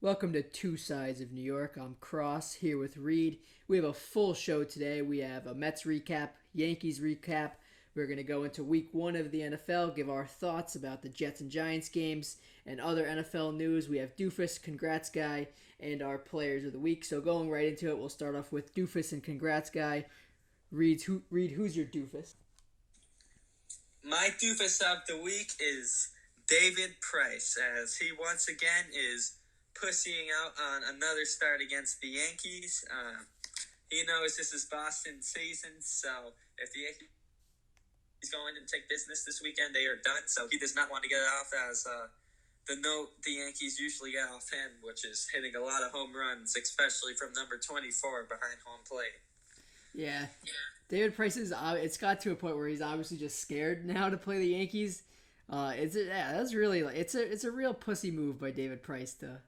Welcome to Two Sides of New York. I'm Cross here with Reed. We have a full show today. We have a Mets recap, Yankees recap. We're going to go into week one of the NFL, give our thoughts about the Jets and Giants games and other NFL news. We have Doofus, Congrats Guy, and our players of the week. So going right into it, we'll start off with Doofus and Congrats Guy. Reed, who's your Doofus? My Doofus of the week is David Price, as he once again is pussying out on another start against the Yankees. He knows this is Boston season, so if the Yankees going to take business this weekend, they are done. So he does not want to get off as the note the Yankees usually get off him, which is hitting a lot of home runs, especially from number 24 behind home plate. Yeah. David Price it's got to a point where he's obviously just scared now to play the Yankees. That's really it's a real pussy move by David Price to.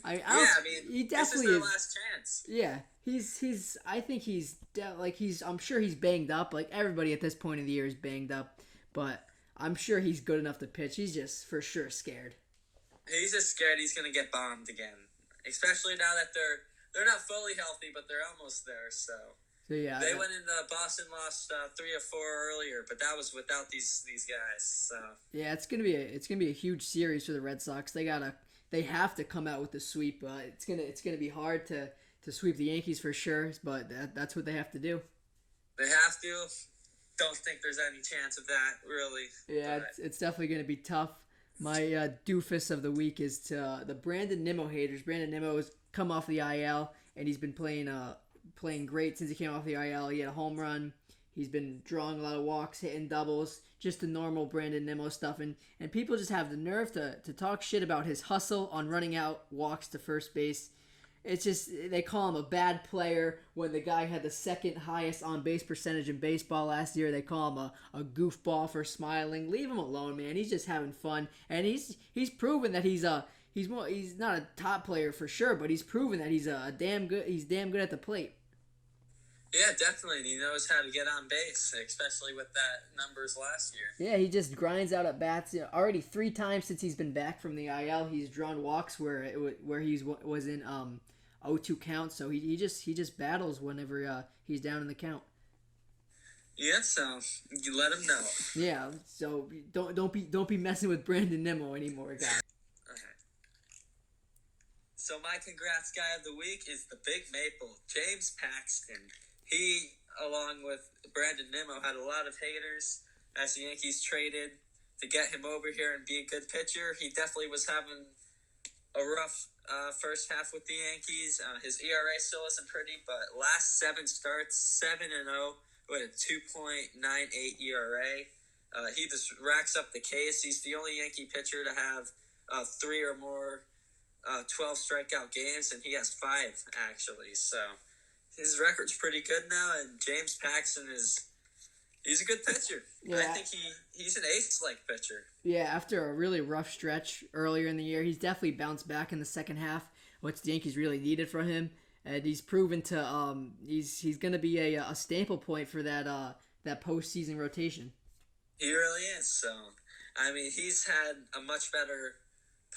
He definitely this is their last chance. Yeah, I'm sure he's banged up. Like everybody at this point of the year is banged up, but I'm sure he's good enough to pitch. He's just for sure scared. He's just scared he's gonna get bombed again, especially now that they're not fully healthy, but they're almost there. So yeah, they went in. Boston lost 3 or 4 earlier, but that was without these guys. So yeah, it's gonna be a huge series for the Red Sox. They have to come out with the sweep. It's gonna be hard to sweep the Yankees for sure, but that's what they have to do. They have to. Don't think there's any chance of that, really. Yeah, it's definitely gonna be tough. My doofus of the week is to the Brandon Nimmo haters. Brandon Nimmo has come off the IL, and he's been playing great since he came off the IL. He had a home run. He's been drawing a lot of walks, hitting doubles, just the normal Brandon Nimmo stuff. And people just have the nerve to talk shit about his hustle on running out walks to first base. It's just, they call him a bad player when the guy had the second highest on-base percentage in baseball last year. They call him a goofball for smiling. Leave him alone, man. He's just having fun. And he's proven that he's not a top player for sure, but he's proven that he's damn good at the plate. Yeah, definitely. And he knows how to get on base, especially with that numbers last year. Yeah, he just grinds out at bats. Already 3 times since he's been back from the IL, he's drawn walks where he was in 0-2 count. So he just battles whenever he's down in the count. Yeah, so you let him know. Yeah, so don't be messing with Brandon Nimmo anymore, guys. Okay. So my congrats guy of the week is the Big Maple, James Paxton. He, along with Brandon Nimmo, had a lot of haters as the Yankees traded to get him over here and be a good pitcher. He definitely was having a rough first half with the Yankees. His ERA still isn't pretty, but last 7 starts, 7-0 with a 2.98 ERA. He just racks up the case. He's the only Yankee pitcher to have 3 or more 12 strikeout games, and he has 5 actually. So his record's pretty good now, and James Paxton he's a good pitcher. Yeah. I think he's an ace-like pitcher. Yeah, after a really rough stretch earlier in the year, he's definitely bounced back in the second half, which the Yankees really needed from him, and he's proven to he's going to be a staple point for that postseason rotation. He really is. So I mean, he's had a much better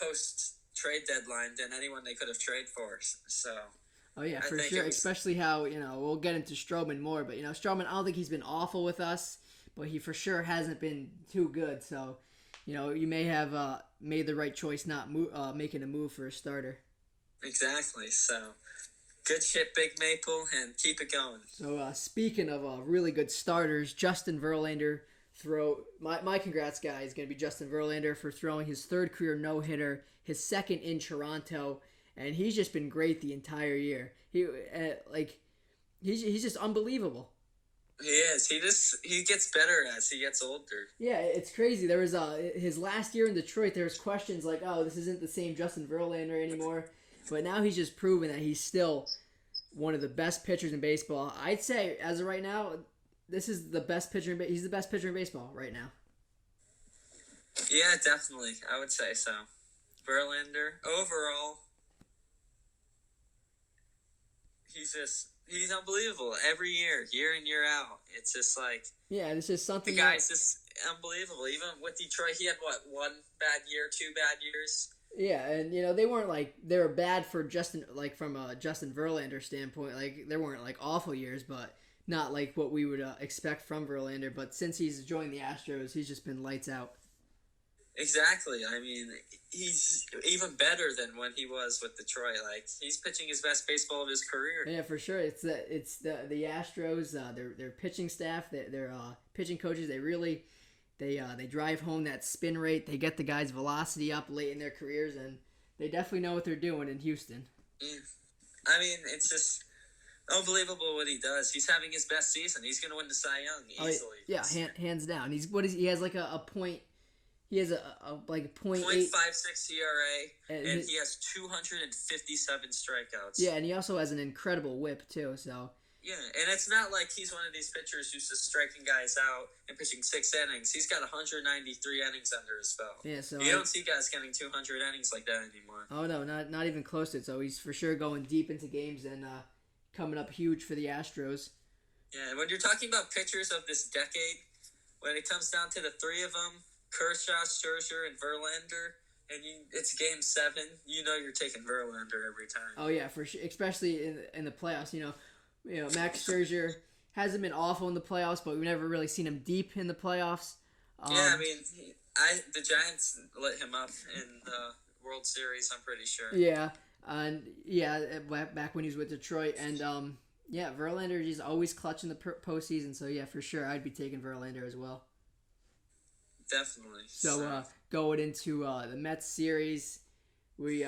post-trade deadline than anyone they could have traded for. So. Oh, yeah, for sure, especially how, we'll get into Stroman more, but, Stroman, I don't think he's been awful with us, but he for sure hasn't been too good, so, you may have made the right choice not making a move for a starter. Exactly, so good shit, Big Maple, and keep it going. So, speaking of really good starters, Justin Verlander my congrats guy is going to be Justin Verlander for throwing his 3rd career no-hitter, his 2nd in Toronto. And he's just been great the entire year. He's just unbelievable. He is. He gets better as he gets older. Yeah, it's crazy. There was his last year in Detroit. There was questions like, "Oh, this isn't the same Justin Verlander anymore." But now he's just proven that he's still one of the best pitchers in baseball. I'd say as of right now, this is the best pitcher. He's the best pitcher in baseball right now. Yeah, definitely. I would say so. Verlander overall. He's unbelievable every year in, year out. It's just like... Yeah, it's just something... The guy's just unbelievable. Even with Detroit, he had, 1 bad year, 2 bad years? Yeah, and they weren't like they were bad for Justin, like from a Justin Verlander standpoint. Like there weren't like awful years, but not like what we would expect from Verlander. But since he's joined the Astros, he's just been lights out. Exactly. I mean, he's even better than when he was with Detroit. Like he's pitching his best baseball of his career. Yeah, for sure. It's the Astros. Their pitching staff, their pitching coaches. They drive home that spin rate. They get the guys' velocity up late in their careers, and they definitely know what they're doing in Houston. I mean, it's just unbelievable what he does. He's having his best season. He's going to win the Cy Young easily. Yeah, hands down. He has like a point. He has a like .8 .56 ERA, and he has 257 strikeouts. Yeah, and he also has an incredible whip too. So yeah, and it's not like he's one of these pitchers who's just striking guys out and pitching 6 innings. He's got 193 innings under his belt. Yeah, so you don't see guys getting 200 innings like that anymore. Oh no, not even close to it. So he's for sure going deep into games and coming up huge for the Astros. Yeah, when you're talking about pitchers of this decade, when it comes down to the three of them, Kershaw, Scherzer, and Verlander, and it's Game 7, you're taking Verlander every time. Oh yeah, for sure, especially in the playoffs. Max Scherzer hasn't been awful in the playoffs, but we've never really seen him deep in the playoffs. Yeah, I mean, the Giants lit him up in the World Series, I'm pretty sure. Yeah, and back when he was with Detroit, and Verlander is always clutching the postseason. So yeah, for sure, I'd be taking Verlander as well. Definitely. So going into the Mets series, we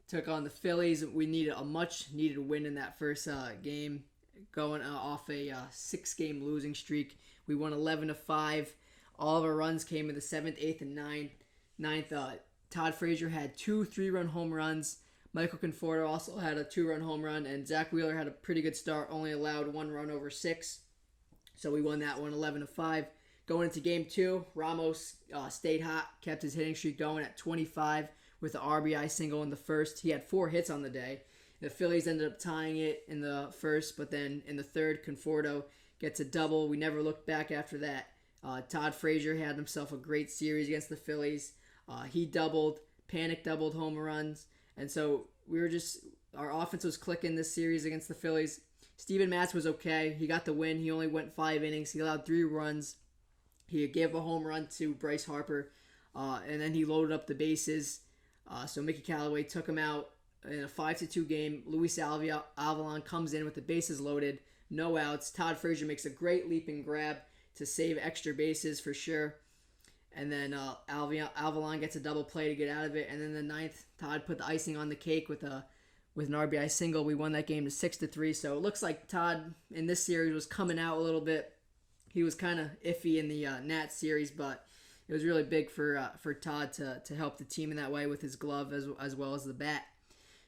took on the Phillies. We needed a much-needed win in that first game, going off a 6-game losing streak. We won 11-5. All of our runs came in the 7th, 8th, and 9th. Todd Frazier had 2 3-run home runs. Michael Conforto also had a 2-run home run, and Zach Wheeler had a pretty good start, only allowed 1 run over 6. So we won that one 11-5. Going into Game 2, Ramos stayed hot, kept his hitting streak going at 25 with the RBI single in the first. He had 4 hits on the day. The Phillies ended up tying it in the first, but then in the third, Conforto gets a double. We never looked back after that. Todd Frazier had himself a great series against the Phillies. He doubled, Panic doubled home runs, and so our offense was clicking this series against the Phillies. Steven Matz was okay. He got the win. He only went 5 innings. He allowed 3 runs. He gave a home run to Bryce Harper, and then he loaded up the bases. So Mickey Callaway took him out in a 5-2 game. Luis Avalon comes in with the bases loaded, no outs. Todd Frazier makes a great leaping grab to save extra bases for sure. And then Avalon gets a double play to get out of it. And then the 9th, Todd put the icing on the cake with an RBI single. We won that game to 6-3. So it looks like Todd in this series was coming out a little bit. He was kind of iffy in the Nats series, but it was really big for Todd to help the team in that way with his glove as well as the bat.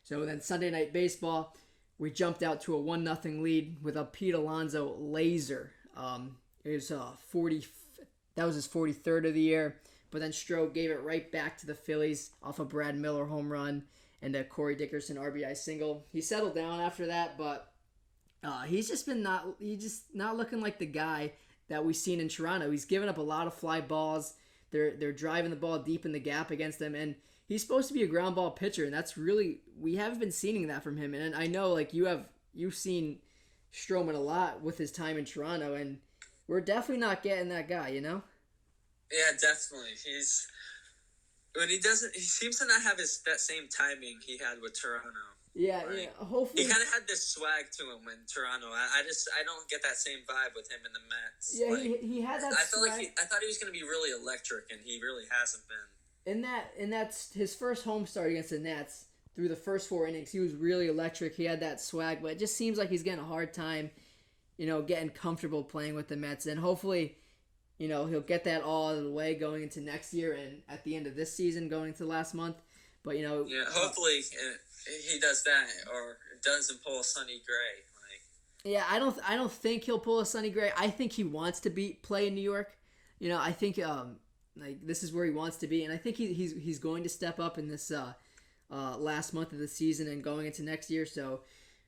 So then Sunday Night Baseball, we jumped out to a 1-0 lead with a Pete Alonso laser. It was that was his 43rd of the year, but then Stroh gave it right back to the Phillies off a Brad Miller home run and a Corey Dickerson RBI single. He settled down after that, but he's just not looking like the guy that we've seen in Toronto. He's given up a lot of fly balls. They're driving the ball deep in the gap against him, and he's supposed to be a ground ball pitcher, and that's really, we haven't been seeing that from him. And I know like you've seen Stroman a lot with his time in Toronto, and we're definitely not getting that guy, Yeah, definitely. He seems to not have that same timing he had with Toronto. Yeah, right? Yeah. Hopefully, he kind of had this swag to him in Toronto. I don't get that same vibe with him in the Mets. Yeah, he had that. I thought he was going to be really electric, and he really hasn't been. And that's his first home start against the Nats. Through the first 4 innings, he was really electric. He had that swag, but it just seems like he's getting a hard time, getting comfortable playing with the Mets. And hopefully, he'll get that all out of the way going into next year and at the end of this season, going into last month. But yeah, hopefully he does that or doesn't pull a Sonny Gray. Yeah, I don't think he'll pull a Sonny Gray. I think he wants to play in New York. I think this is where he wants to be, and I think he's going to step up in this last month of the season and going into next year. So,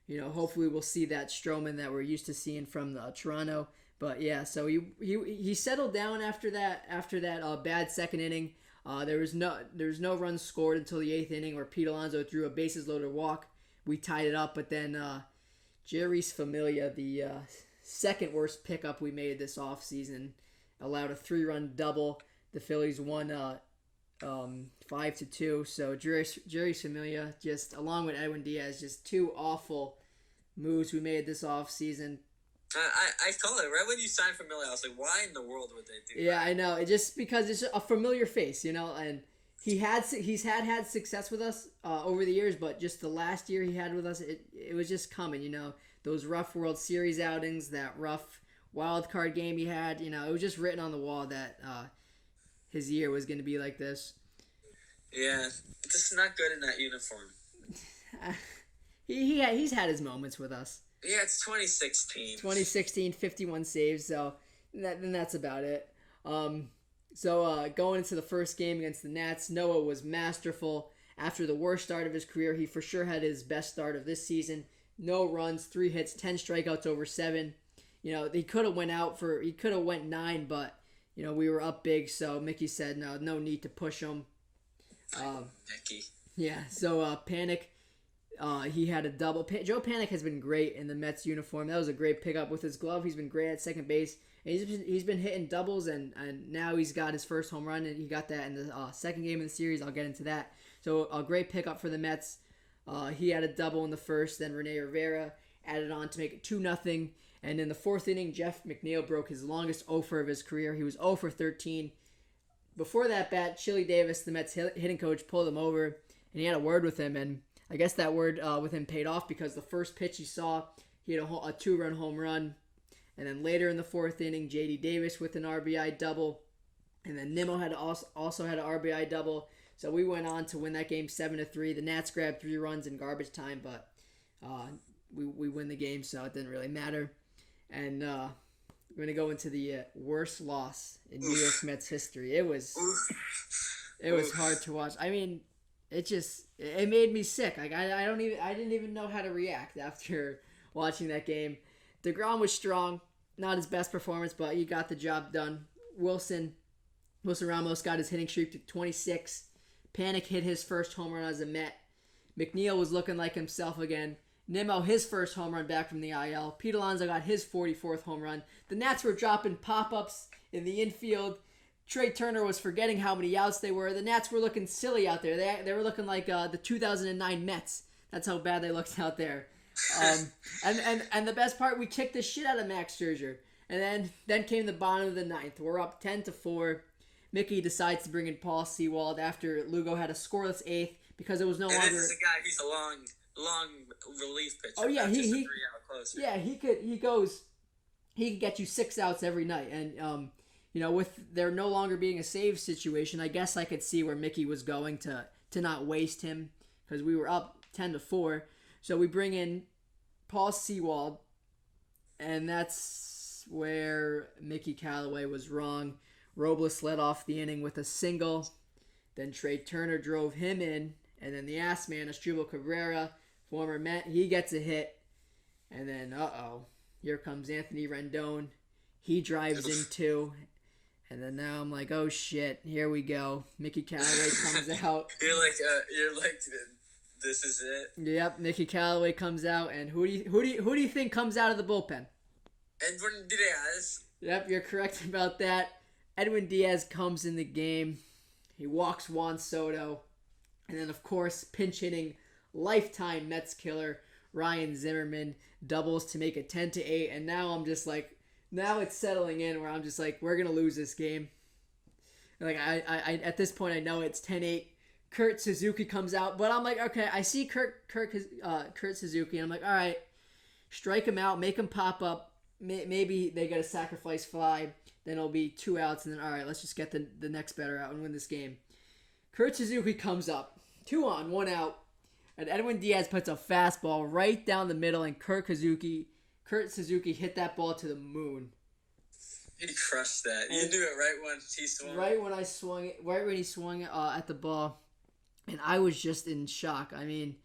hopefully we'll see that Stroman that we're used to seeing from Toronto. But yeah, so he settled down after that bad second inning. There was no runs scored until the 8th inning where Pete Alonso threw a bases loaded walk. We tied it up, but then Jerry's Familia, the second worst pickup we made this offseason, allowed a 3-run double. The Phillies won 5-2. So Jerry's Familia, just along with Edwin Diaz, just two awful moves we made this offseason. I told it right when you signed Familia. I was like, why in the world would they do that? Yeah, I know. It just because it's a familiar face, and he's had success with us over the years, but just the last year he had with us, it was just coming. Those rough World Series outings, that rough wild card game he had. It was just written on the wall that his year was going to be like this. Yeah, just not good in that uniform. He's had his moments with us. Yeah, it's 2016. 2016, 51 saves, so then that's about it. So going into the first game against the Nats, Noah was masterful. After the worst start of his career, he for sure had his best start of this season. No runs, 3 hits, 10 strikeouts over 7. He could have went 9, but we were up big, so Mickey said no need to push him. Mickey. Yeah, so Panic. He had a double. Joe Panic has been great in the Mets uniform. That was a great pickup with his glove. He's been great at second base. And he's been hitting doubles, and now he's got his first home run, and he got that in the second game of the series. I'll get into that. So a great pickup for the Mets. He had a double in the first, then Rene Rivera added on to make it 2-0. And in the 4th inning, Jeff McNeil broke his longest offer of his career. He was 0 for 13. Before that bat, Chili Davis, the Mets hitting coach, pulled him over, and he had a word with him, and I guess that word with him paid off because the first pitch he saw, he had a 2-run home run. And then later in the 4th inning, J.D. Davis with an RBI double. And then Nimmo had also had an RBI double. So we went on to win that game 7-3. The Nats grabbed 3 runs in garbage time, but we win the game, so it didn't really matter. And we're going to go into the worst loss in New York Mets history. It was hard to watch. I mean, it made me sick. Like I didn't even know how to react after watching that game. DeGrom was strong, not his best performance, but he got the job done. Wilson Ramos got his hitting streak to 26. Panic hit his first home run as a Met. McNeil was looking like himself again. Nimmo, his first home run back from the IL. Pete Alonso got his 44th home run. The Nats were dropping pop-ups in the infield. Trey Turner was forgetting how many outs they were. The Nats were looking silly out there. They were looking like the 2009 Mets. That's how bad they looked out there. And the best part, we kicked the shit out of Max Scherzer. And then came the bottom of the 9th. We're up 10-4. Mickey decides to bring in Paul Sewald after Lugo had a scoreless 8th because it was no longer. And this is a guy who's a long relief pitcher. Oh yeah, he 3-out closer. Yeah, he could get you 6 outs every night, and with there no longer being a save situation, I guess I could see where Mickey was going to not waste him because we were up 10-4. So we bring in Paul Sewald, and that's where Mickey Callaway was wrong. Robles led off the inning with a single. Then Trey Turner drove him in, and then the ass man, Asdrubal Cabrera, former Met, he gets a hit. And then, here comes Anthony Rendon. He drives in too. And then now I'm like, oh shit, here we go. Mickey Callaway comes out. You're like, this is it. Yep, Mickey Callaway comes out, and who do you think comes out of the bullpen? Edwin Diaz. Yep, you're correct about that. Edwin Diaz comes in the game. He walks Juan Soto. And then, of course, pinch hitting lifetime Mets killer Ryan Zimmerman doubles to make it 10-8. And now I'm just like, now it's settling in where I'm just like, we're going to lose this game. Like, I at this point, I know it's 10-8. Kurt Suzuki comes out. But I'm like, okay, I see Kurt Suzuki. And I'm like, all right, strike him out, make him pop up. Maybe they get a sacrifice fly. Then it'll be 2 outs, and then, all right, let's just get the next batter out and win this game. Kurt Suzuki comes up, 2 on, 1 out, and Edwin Diaz puts a fastball right down the middle, and Kurt Suzuki hit that ball to the moon. He crushed that. You knew it right when he swung. Right when he swung at the ball, and I was just in shock. I mean,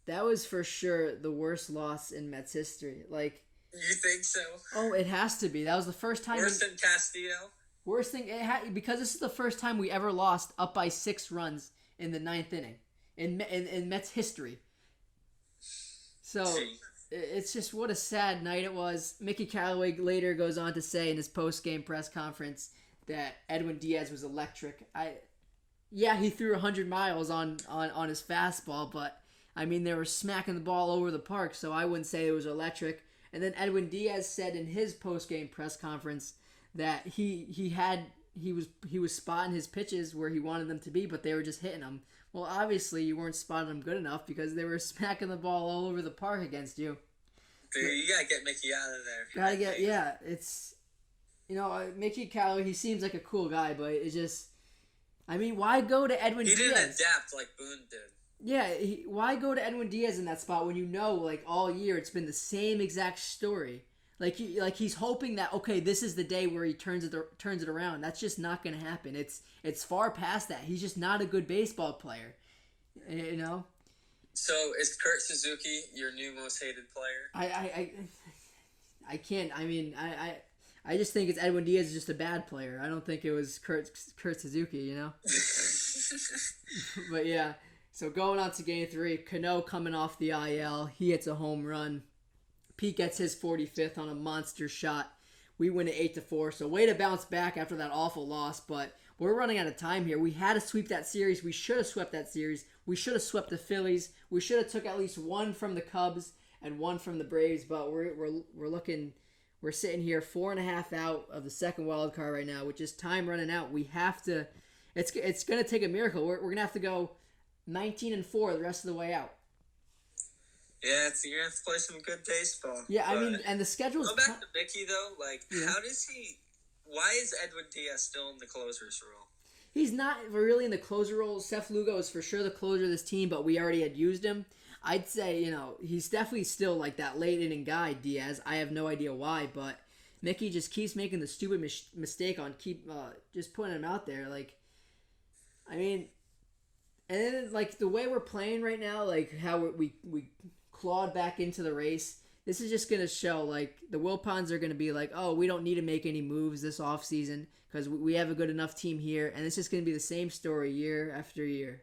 that was for sure the worst loss in Mets history. Like, you think so? Oh, it has to be. That was the first time. Worse than Castillo? Worst thing, because this is the first time we ever lost up by 6 runs in the ninth inning in Mets history. So it's just what a sad night it was. Mickey Callaway later goes on to say in his post-game press conference that Edwin Diaz was electric. He threw 100 miles on his fastball, but I mean they were smacking the ball over the park, so I wouldn't say it was electric. And then Edwin Diaz said in his post-game press conference that he was spotting his pitches where he wanted them to be, but they were just hitting them. Well, obviously you weren't spotting them good enough because they were smacking the ball all over the park against you. Dude, you gotta get Mickey out of there. It's Mickey Callaway. He seems like a cool guy, but it's just, I mean, why go to Edwin Diaz? He didn't adapt like Boone did. Yeah, why go to Edwin Diaz in that spot when you know, like, all year it's been the same exact story? Like he's hoping that, okay, this is the day where he turns it around. That's just not going to happen. It's far past that. He's just not a good baseball player, you know. So is Kurt Suzuki your new most hated player? I can't. I mean, I just think it's Edwin Diaz is just a bad player. I don't think it was Kurt Suzuki, you know. But yeah. So going on to Game 3, Cano coming off the IL, he hits a home run. Pete gets his 45th on a monster shot. We win it 8-4. So way to bounce back after that awful loss, but we're running out of time here. We had to sweep that series. We should have swept that series. We should have swept the Phillies. We should have took at least one from the Cubs and one from the Braves, but we're sitting here 4.5 out of the second wild card right now, which is time running out. We have to. It's going to take a miracle. We're going to have to go 19-4 the rest of the way out. Yeah, you're going to have to play some good baseball. Yeah, I mean, and the schedule's... Go back to Mickey, though. How does he... Why is Edwin Diaz still in the closer's role? He's not really in the closer role. Seth Lugo is for sure the closer of this team, but we already had used him. I'd say, he's definitely still like that late inning guy, Diaz. I have no idea why, but Mickey just keeps making the stupid mistake on just putting him out there. I mean... And then, the way we're playing right now, how we clawed back into the race, this is just going to show, the Wilpons are going to be oh, we don't need to make any moves this offseason because we have a good enough team here, and it's just going to be the same story year after year.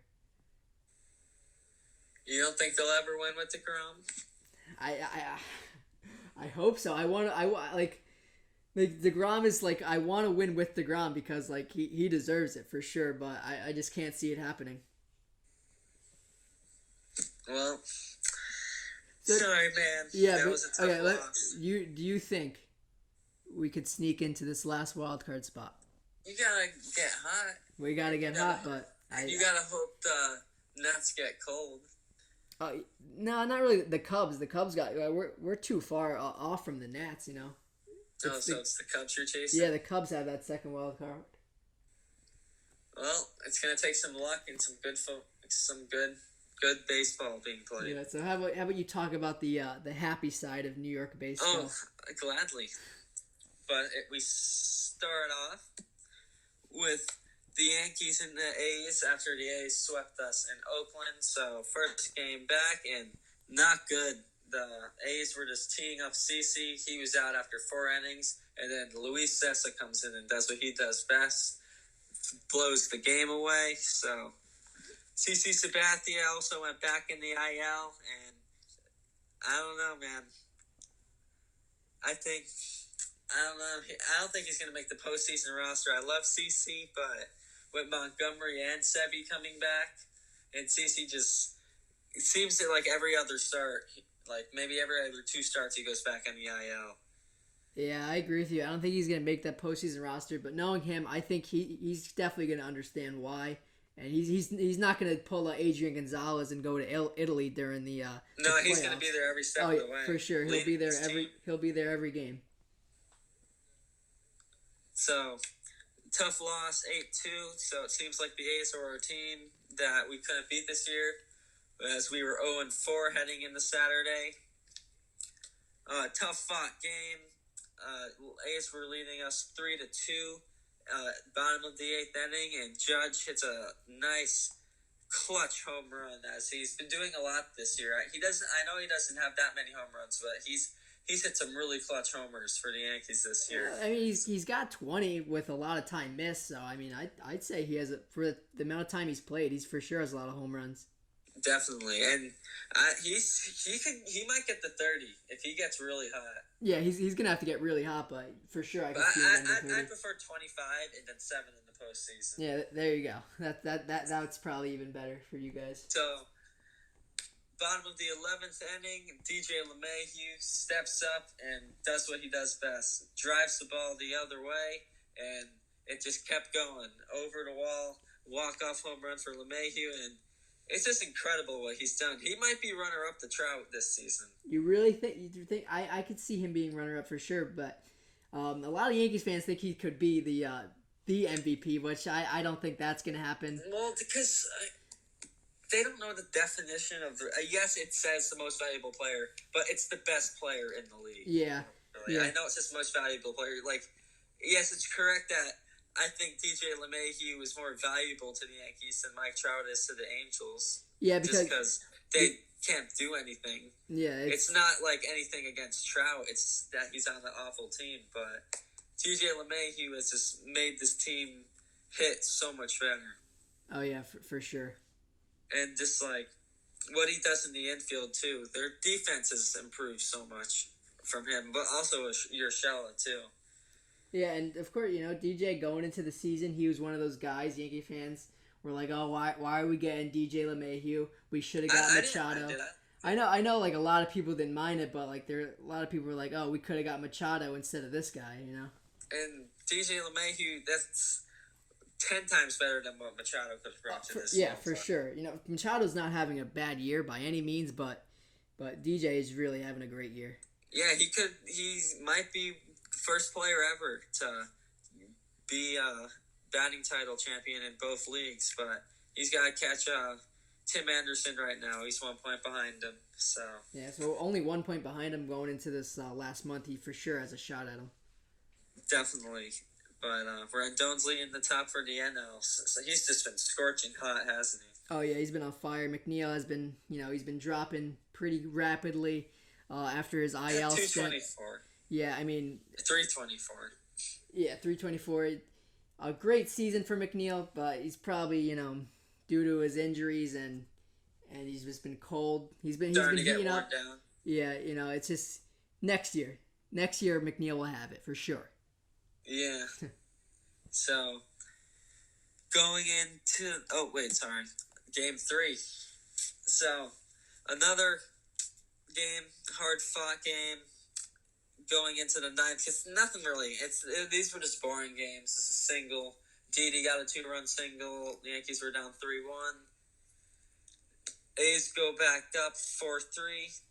You don't think they'll ever win with DeGrom? I hope so. DeGrom is, I want to win with DeGrom because, he deserves it for sure, but I just can't see it happening. Well, sorry, man. Yeah, that was a tough loss. Do you think we could sneak into this last wild card spot? You gotta get hot. We gotta get hot, but you gotta hope the Nets get cold. No, not really. The Cubs. The Cubs we're too far off from the Nats, you know. It's the Cubs you're chasing. Yeah, the Cubs have that second wild card. Well, it's gonna take some luck and some good baseball being played. Yeah, so how about you talk about the happy side of New York baseball? Oh, gladly. But we start off with the Yankees and the A's after the A's swept us in Oakland. So first game back and not good. The A's were just teeing up CeCe. He was out after 4 innings. And then Luis Sessa comes in and does what he does best. Blows the game away. So CeCe Sabathia also went back in the IL, and I don't know, man. I don't think he's going to make the postseason roster. I love CeCe, but with Montgomery and Sevy coming back, and CeCe just, it seems that every other start, maybe every other 2 starts, he goes back on the IL. Yeah, I agree with you. I don't think he's going to make that postseason roster, but knowing him, I think he's definitely going to understand why. And he's not going to pull Adrian Gonzalez and go to Italy during the No, he's going to be there every step of the way. For sure. He'll be there every game. So, tough loss, 8-2. So it seems like the A's are our team that we couldn't beat this year, as we were 0-4 heading into Saturday. Tough fought game. A's were leading us 3-2. Bottom of the 8th inning, and Judge hits a nice clutch home run, as he's been doing a lot this year. I know he doesn't have that many home runs, but he's he's hit some really clutch homers for the Yankees this year. I mean, he's got 20 with a lot of time missed. So I mean, I'd say he has for the amount of time he's played, he's for sure has a lot of home runs. Definitely, and he might get the 30 if he gets really hot. Yeah, he's gonna have to get really hot, but for sure I can see him getting 30. I prefer 25 and then 7 in the postseason. Yeah, there you go. That's probably even better for you guys. So, bottom of the 11th inning, DJ LeMahieu steps up and does what he does best: drives the ball the other way, and it just kept going over the wall. Walk-off home run for LeMahieu, and it's just incredible what he's done. He might be runner-up to Trout this season. You really think? You think I could see him being runner-up for sure, but a lot of Yankees fans think he could be the MVP, which I don't think that's gonna happen. Well, because they don't know the definition of the. Yes, it says the most valuable player, but it's the best player in the league. Yeah. Really. Yeah. I know it's just most valuable player. Like, yes, it's correct that I think DJ LeMahieu is more valuable to the Yankees than Mike Trout is to the Angels. Yeah, because they can't do anything. Yeah, it's not like anything against Trout. It's that he's on the awful team. But DJ LeMahieu has just made this team hit so much better. Oh yeah, for sure. And just like what he does in the infield too, their defense has improved so much from him. But also Urshela too. Yeah, and of course, DJ going into the season, he was one of those guys, Yankee fans were like, oh, why are we getting DJ LeMahieu? We should have got Machado. I know, like, a lot of people didn't mind it, but, like, a lot of people were like, oh, we could have got Machado instead of this guy, And DJ LeMahieu, that's 10 times better than what Machado could have brought to this Yeah, for sure. Machado's not having a bad year by any means, but DJ is really having a great year. Yeah, he might be first player ever to be a batting title champion in both leagues, but he's got to catch Tim Anderson right now. He's 1 point behind him. So only 1 point behind him going into this last month. He for sure has a shot at him. Definitely. But Rendon's leading the top for the NL. So he's just been scorching hot, hasn't he? Oh, yeah, he's been on fire. McNeil has been, he's been dropping pretty rapidly after his IL stint. 224. Yeah, I mean... 324. Yeah, 324. A great season for McNeil, but he's probably, due to his injuries and he's just been cold. He's been heating up. Down. Yeah, it's just next year. Next year, McNeil will have it for sure. Yeah. So, going into... Oh, wait, sorry. Game 3. So, another game, hard-fought game. Going into the ninth, it's nothing really. These were just boring games. It's a single. Didi got a 2-run single. The Yankees were down 3-1. A's go back up 4-3,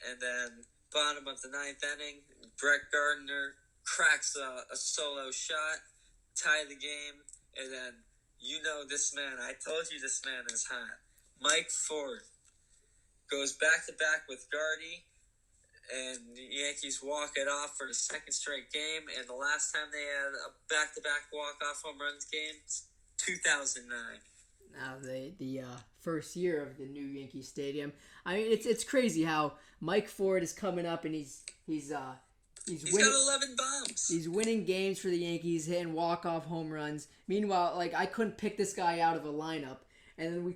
and then bottom of the ninth inning, Brett Gardner cracks a solo shot, tie the game, and then this man. I told you this man is hot. Mike Ford goes back to back with Gardy. And the Yankees walk it off for the second straight game. And the last time they had a back-to-back walk-off home runs games, 2009. Now the first year of the new Yankee Stadium. I mean, it's crazy how Mike Ford is coming up and he's winning. He's got 11 bombs. He's winning games for the Yankees, hitting walk-off home runs. Meanwhile, like, I couldn't pick this guy out of a lineup. And then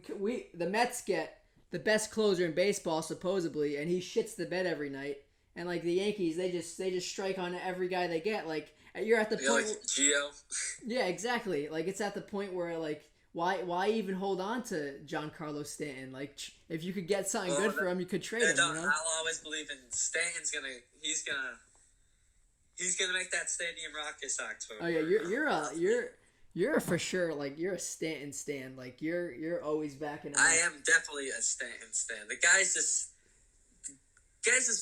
the Mets get the best closer in baseball supposedly, and he shits the bed every night. And like the Yankees, they just strike on every guy they get. Like you're at the point. Like Gio. Yeah, exactly. Like it's at the point where like why even hold on to Giancarlo Stanton? Like if you could get something good for him, you could trade him. I'll always believe in Stanton's he's gonna make that stadium rock this October. Oh yeah, you're for sure like you're a Stanton stan. Like you're always backing him. I am definitely a Stanton stan. The guy's just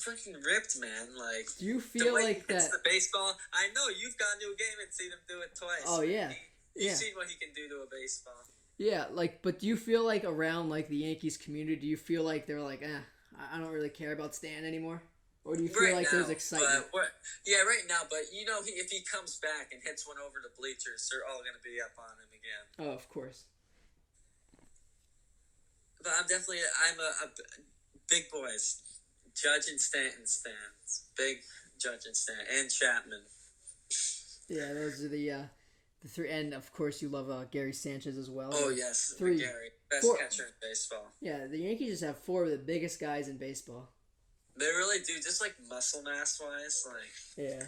fucking ripped, man. Like, do you feel like that? The baseball. I know you've gone to a game and seen him do it twice. Oh yeah, you've seen what he can do to a baseball. Yeah, like, but do you feel like around like the Yankees community? Do you feel like they're like, I don't really care about Stan anymore, or do you feel like there's excitement? Right now. But if he comes back and hits one over the bleachers, they're all gonna be up on him again. Oh, of course. But I'm a big boys. Judge and Stanton stands. Big Judge and Stanton. And Chapman. Yeah, those are the three, and of course you love Gary Sanchez as well. Oh yes, three, Gary, best four, catcher in baseball. Yeah, the Yankees just have four of the biggest guys in baseball. They really do, just like muscle mass wise, like yeah,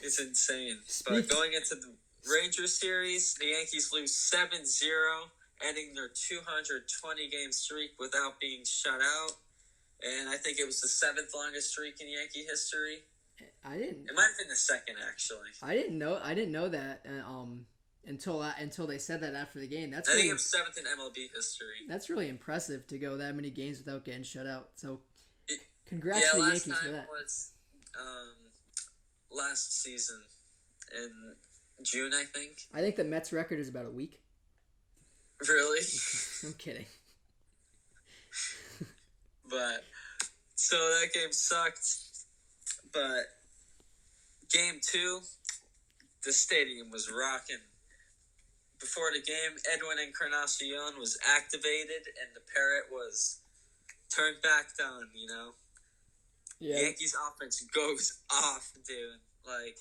it's insane. But going into the Rangers series, the Yankees lose 7-0, ending their 220 game streak without being shut out, and I think it was the 7th longest streak in Yankee history. It might have been the second, actually. I didn't know that until they said that after the game. I think it was 7th in MLB history. That's really impressive to go that many games without getting shut out. So, congrats to the Yankees for that. Yeah, last time was last season in June, I think. I think the Mets record is about a week. Really? I'm kidding. But so that game sucked. But game 2, the stadium was rocking. Before the game, Edwin Encarnacion was activated and the parrot was turned back on, you know? Yeah. Yankees offense goes off, dude. Like,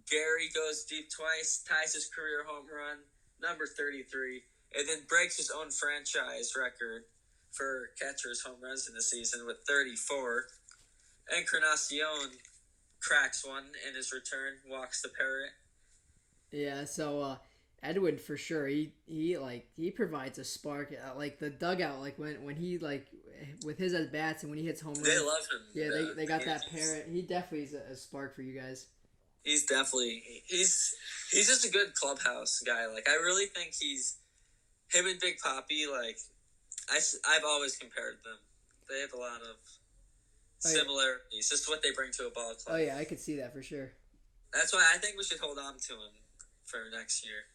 Gary goes deep twice, ties his career home run, number 33, and then breaks his own franchise record for catchers' home runs in the season with 34. Encarnacion cracks one in his return, walks the parrot. Yeah, so Edwin for sure. He provides a spark. Like the dugout, like when he like with his at bats and when he hits home runs. They love him. Yeah, they got that parrot. He definitely is a spark for you guys. He's just a good clubhouse guy. Like I really think him and Big Papi. Like I've always compared them. They have a lot of similarities. Just what they bring to a ball club. Oh yeah, I could see that for sure. That's why I think we should hold on to him for next year.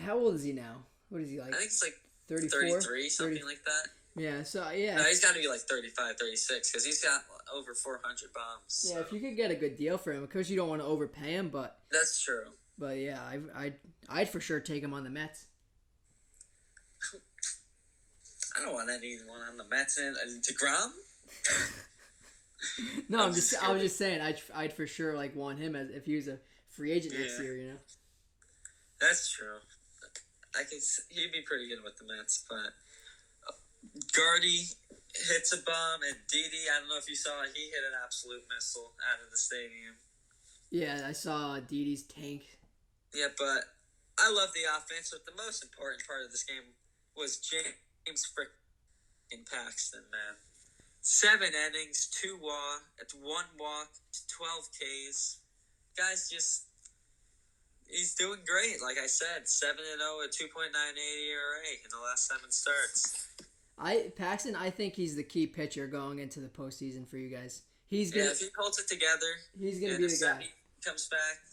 How old is he now? What is he like? I think it's like 34? 33, something like that. Yeah, so yeah. No, he's got to be like 35, 36 because he's got over 400 bombs. Yeah, so. If you could get a good deal for him, of course you don't want to overpay him, but that's true. But yeah, I'd for sure take him on the Mets. I don't want anyone on the Mets. DeGrom? No, I was just saying I'd for sure like want him as if he was a free agent next year, you know. That's true. He'd be pretty good with the Mets, but Gardy hits a bomb, and Didi, I don't know if you saw it, he hit an absolute missile out of the stadium. Yeah, I saw Didi's tank. Yeah, but I love the offense, but the most important part of this game was James frickin' Paxton, man. 7 innings, 1 walk, 12 Ks. Guys he's doing great. Like I said, 7-0 at 2.98 ERA in the last 7 starts. Paxton, I think he's the key pitcher going into the postseason for you guys. If he holds it together, he's gonna be the guy. Comes back.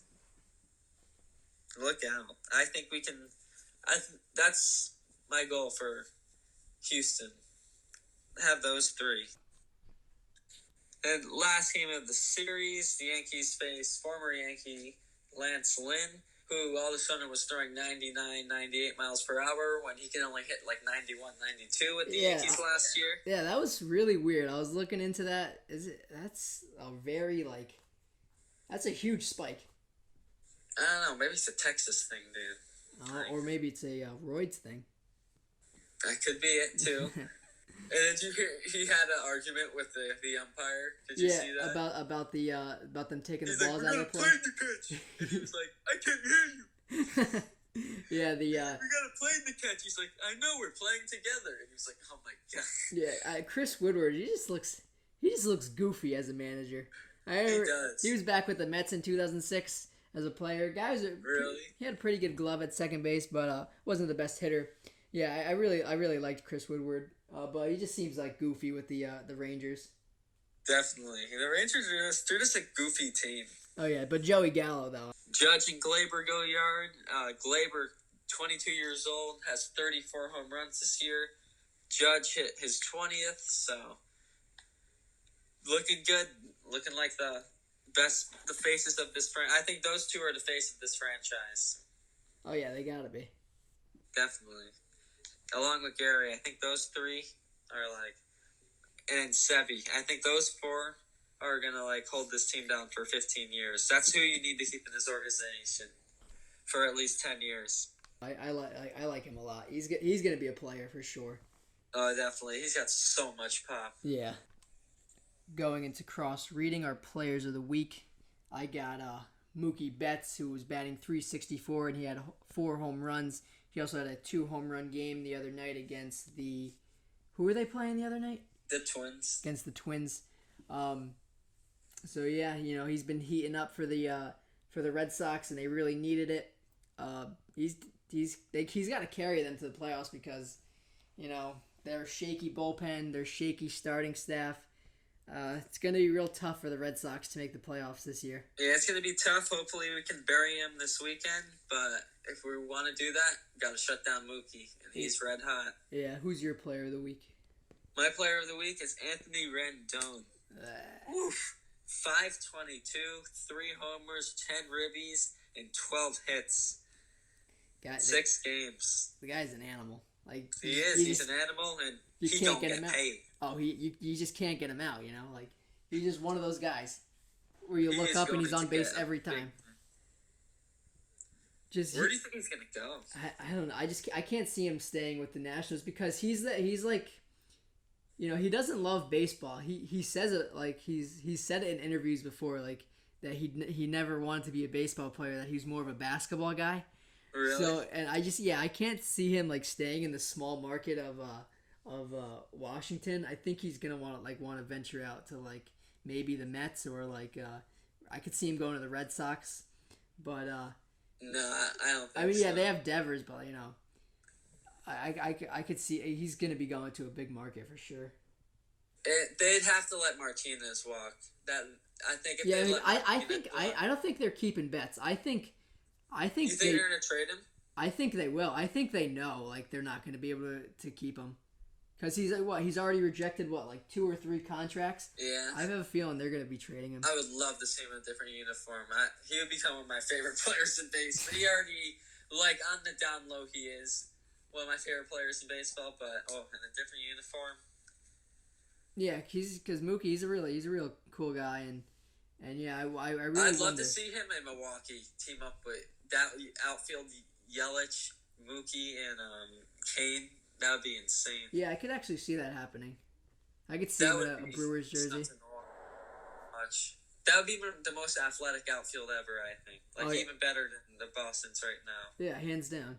Look out! I think we can. That's my goal for Houston. Have those 3. And last game of the series, the Yankees face former Yankee Lance Lynn, who all of a sudden was throwing 99, 98 miles per hour when he can only hit like 91, 92 with the Yankees last year. Yeah, that was really weird. I was looking into that. That's a huge spike. I don't know. Maybe it's a Texas thing, dude. Or maybe it's a roids thing. That could be it, too. And did you hear he had an argument with the umpire? Did you see that? About them taking the balls out of the play. Play the pitch. And he was like, I can't hear you. Yeah, we gotta play the catch. He's like, I know, we're playing together. And he was like, oh my god. Yeah, Chris Woodward, he just looks goofy as a manager. He does. He was back with the Mets in 2006 as a player. Really? He had a pretty good glove at second base, but wasn't the best hitter. Yeah, I really liked Chris Woodward. But he just seems like goofy with the Rangers. Definitely. The Rangers they're just a goofy team. Oh, yeah, but Joey Gallo, though. Judge and Glaber go yard. Glaber, 22 years old, has 34 home runs this year. Judge hit his 20th, so looking good. Looking like the faces of this franchise. I think those two are the face of this franchise. Oh, yeah, they gotta be. Definitely. Along with Gary, I think those 3 are like... and Sevy. I think those four are gonna hold this team down for 15 years. That's who you need to keep in this organization for at least 10 years. I like him a lot. He's gonna be a player for sure. Oh, definitely. He's got so much pop. Yeah. Going into reading our players of the week, I got Mookie Betts, who was batting .364, and he had 4 home runs. He also had a 2 home run game the other night against the... Who were they playing the other night? The Twins. Against the Twins. So yeah, he's been heating up for the Red Sox, and they really needed it. He's got to carry them to the playoffs because, their shaky bullpen, their shaky starting staff. It's going to be real tough for the Red Sox to make the playoffs this year. Yeah, it's going to be tough. Hopefully we can bury him this weekend, but if we want to do that, got to shut down Mookie, and he's red hot. Yeah, who's your player of the week? My player of the week is Anthony Rendon. Oof. 522, 3 homers, 10 ribbies, and 12 hits. 6 games. The guy's an animal. He is. He's an animal, and he don't get paid. Oh, you just can't get him out. He's just one of those guys where you look up and he's on base every time. Where do you think he's gonna go? I don't know. I can't see him staying with the Nationals because he's like, he doesn't love baseball. He says it he's said it in interviews before that he never wanted to be a baseball player, that he's more of a basketball guy. Really? So, and I can't see him staying in the small market of Washington. I think he's gonna want to venture out to maybe the Mets or I could see him going to the Red Sox, but no, I don't think I mean, so. yeah, they have Devers, but I could see he's gonna be going to a big market for sure. They'd have to let Martinez walk. I think if they let Martinez walk. I don't think they're keeping Betts. I think you think they're gonna trade him? I think they will. I think they know they're not going to be able to keep him because he's he's already rejected 2 or 3 contracts. Yeah, I have a feeling they're going to be trading him. I would love to see him in a different uniform. He would become one of my favorite players in baseball. He already on the down low. He is one of my favorite players in baseball, but in a different uniform. Yeah, because Mookie, he's a real cool guy, and yeah, I really. I'd love to see him in Milwaukee team up with that outfield. Yelich, Mookie, and Kane. That would be insane. Yeah, I could actually see that happening. I could see a Brewers jersey. That would be the most athletic outfield ever, I think. Even better than the Boston's right now. Yeah, hands down.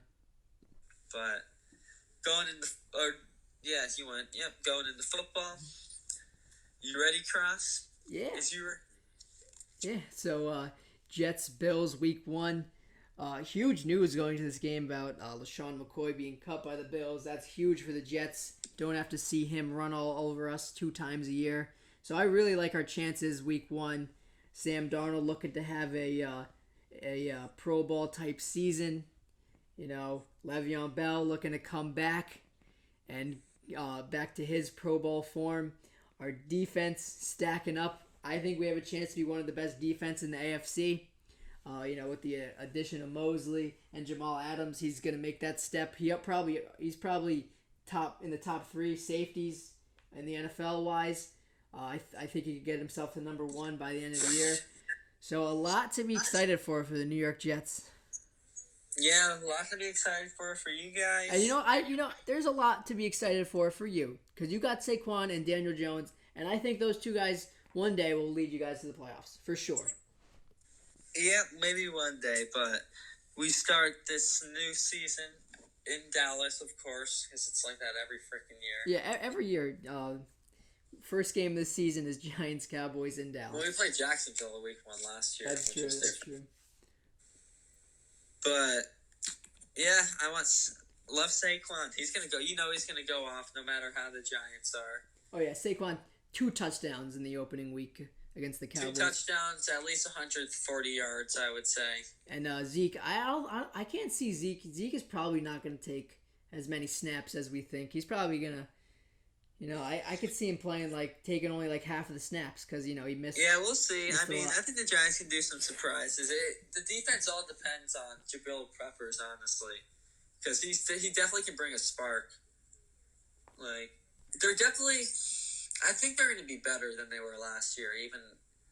But going into football. You ready, Cross? Yeah. Yeah. So Jets Bills Week 1. Huge news going to this game about LaShawn McCoy being cut by the Bills. That's huge for the Jets. Don't have to see him run all over us 2 times a year. So I really like our chances Week 1. Sam Darnold looking to have a Pro Bowl type season. Le'Veon Bell looking to come back and back to his Pro Bowl form. Our defense stacking up. I think we have a chance to be one of the best defense in the AFC. With the addition of Mosley and Jamal Adams, he's going to make that step. He's probably in the top 3 safeties in the NFL wise. I think he could get himself to number 1 by the end of the year. So a lot to be excited for the New York Jets. Yeah, a lot to be excited for you guys. And there's a lot to be excited for you because you got Saquon and Daniel Jones, and I think those 2 guys one day will lead you guys to the playoffs for sure. Yeah, maybe one day, but we start this new season in Dallas, of course, because it's like that every freaking year. Yeah, every year. First game this season is Giants-Cowboys in Dallas. Well, we played Jacksonville week 1 last year. That's true. But, yeah, love Saquon. He's going to go. He's going to go off no matter how the Giants are. Oh, yeah, Saquon, 2 touchdowns in the opening week against the Cowboys. 2 touchdowns, at least 140 yards, I would say. And Zeke, I can't see Zeke. Zeke is probably not going to take as many snaps as we think. He's probably going to, I could see him playing taking only half of the snaps because he missed. Yeah, we'll see. I think the Giants can do some surprises. The defense all depends on Jabril Peppers, honestly, because he definitely can bring a spark. They're definitely. I think they're going to be better than they were last year, even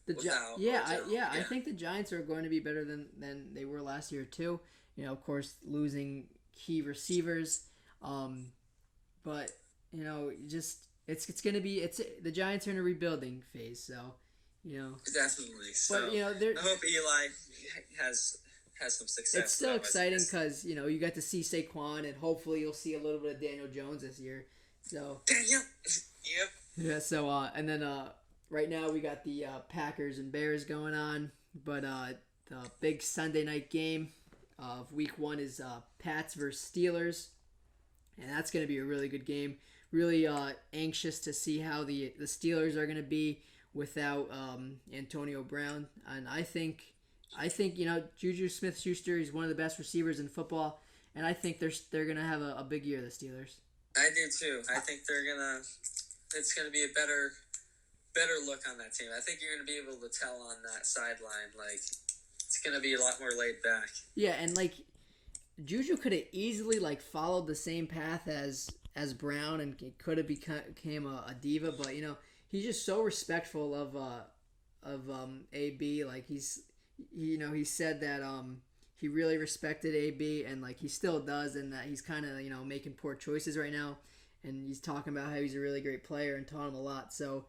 without. I think the Giants are going to be better than they were last year too. Of course, losing key receivers, but just it's going to be the Giants are in a rebuilding phase, so Definitely. So, but I hope Eli has some success. It's still exciting because you got to see Saquon, and hopefully you'll see a little bit of Daniel Jones this year. So Daniel, yep. yeah. So and then right now we got the Packers and Bears going on, but the big Sunday night game of Week 1 is Pats versus Steelers, and that's going to be a really good game. Really anxious to see how the Steelers are going to be without Antonio Brown, and I think Juju Smith-Schuster is one of the best receivers in football, and I think they're gonna have a big year, the Steelers. I do too. I think it's gonna be a better look on that team. I think you're gonna be able to tell on that sideline, like it's gonna be a lot more laid back. Yeah, and Juju could have easily followed the same path as Brown and could have became a diva, but he's just so respectful of AB. He said that he really respected AB, and he still does, and that he's kind of making poor choices right now, and he's talking about how he's a really great player and taught him a lot. So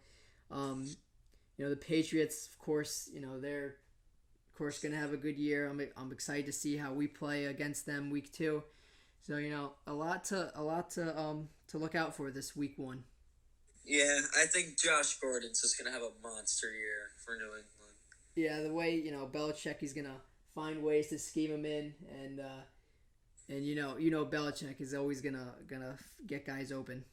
the Patriots, of course, they're of course going to have a good year. I'm excited to see how we play against them Week 2. So a lot to look out for this Week 1. Yeah, I think Josh Gordon's just going to have a monster year for New England. Yeah, the way Belichick, he's gonna find ways to scheme him in, and Belichick is always gonna get guys open.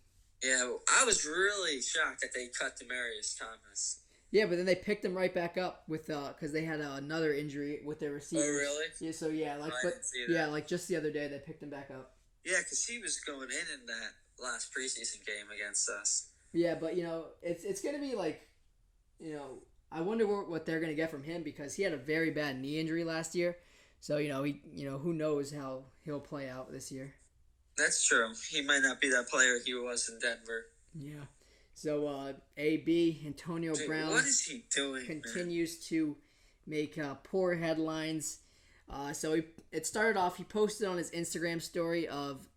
Yeah, I was really shocked that they cut Demaryius Thomas. Yeah, but then they picked him right back up with because they had another injury with their receivers. Oh, really? Yeah. So yeah, just the other day they picked him back up. Yeah, because he was going in that last preseason game against us. Yeah, but it's gonna be I wonder what they're gonna get from him because he had a very bad knee injury last year. So who knows how he'll play out this year. That's true. He might not be that player he was in Denver. Yeah. So AB Antonio Brown. What is he doing? Continues to make poor headlines. So it started off. He posted on his Instagram story of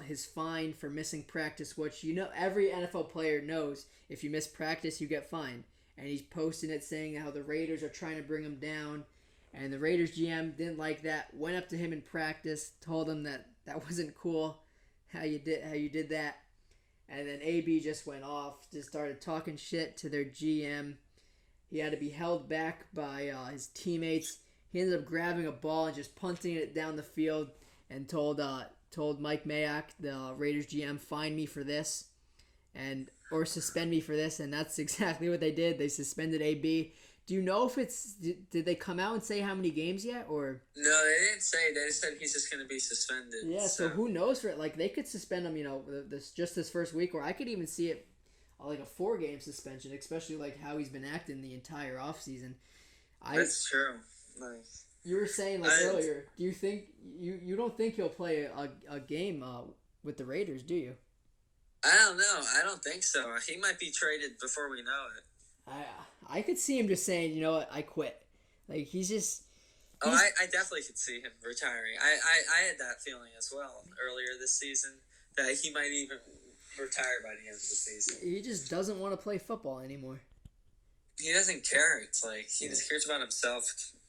his fine for missing practice, which every NFL player knows if you miss practice you get fined. And he's posting it saying how the Raiders are trying to bring him down. And the Raiders GM didn't like that. Went up to him in practice, told him that wasn't cool, how you did that. And then AB just went off, just started talking shit to their GM. He had to be held back by his teammates. He ended up grabbing a ball and just punting it down the field and told Mike Mayock, the Raiders GM, fine me for this. Or suspend me for this, and that's exactly what they did. They suspended AB. Do you know if did they come out and say how many games yet, or? No, they didn't say. They just said he's just going to be suspended. Yeah, so who knows for it? They could suspend him, this first week, or I could even see it a 4-game suspension, especially how he's been acting the entire offseason. That's true. Nice. You were saying earlier, do you think you don't think he'll play a game with the Raiders, do you? I don't know. I don't think so. He might be traded before we know it. I could see him just saying, you know what, I quit. He's just... I definitely could see him retiring. I had that feeling as well earlier this season that he might even retire by the end of the season. He just doesn't want to play football anymore. He doesn't care. It's he just cares about himself,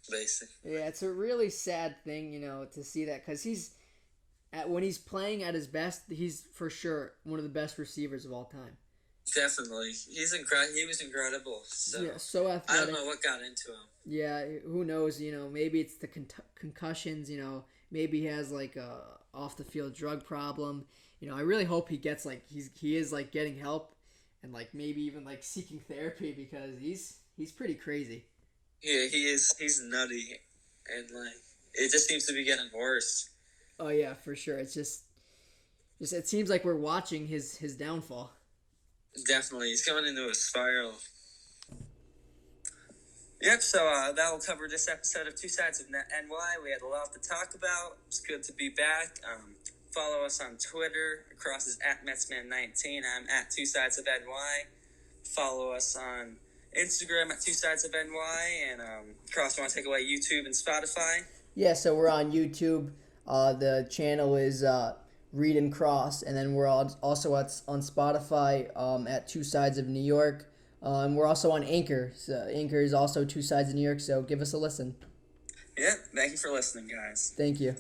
basically. Yeah, it's a really sad thing, to see that, because when he's playing at his best, he's for sure one of the best receivers of all time. Definitely. He was incredible. So, yeah, so athletic. I don't know what got into him. Yeah, who knows, maybe it's the concussions, maybe he has a off the field drug problem. I really hope he gets he is getting help and maybe even seeking therapy, because he's pretty crazy. Yeah, he is. He's nutty, and it just seems to be getting worse. Oh yeah, for sure. It's just it seems like we're watching his downfall. Definitely. He's going into a spiral. Yep, so that'll cover this episode of 2 Sides of NY. We had a lot to talk about. It's good to be back. Follow us on Twitter. Cross is at Metsman19. I'm at 2SidesofNY. Follow us on Instagram at 2SidesofNY. And Cross, want to take away YouTube and Spotify? Yeah, so we're on YouTube. The channel is Read and Cross, and then we're also on Spotify at 2 Sides of New York. And we're also on Anchor. So Anchor is also 2 Sides of New York, so give us a listen. Yeah, thank you for listening, guys. Thank you.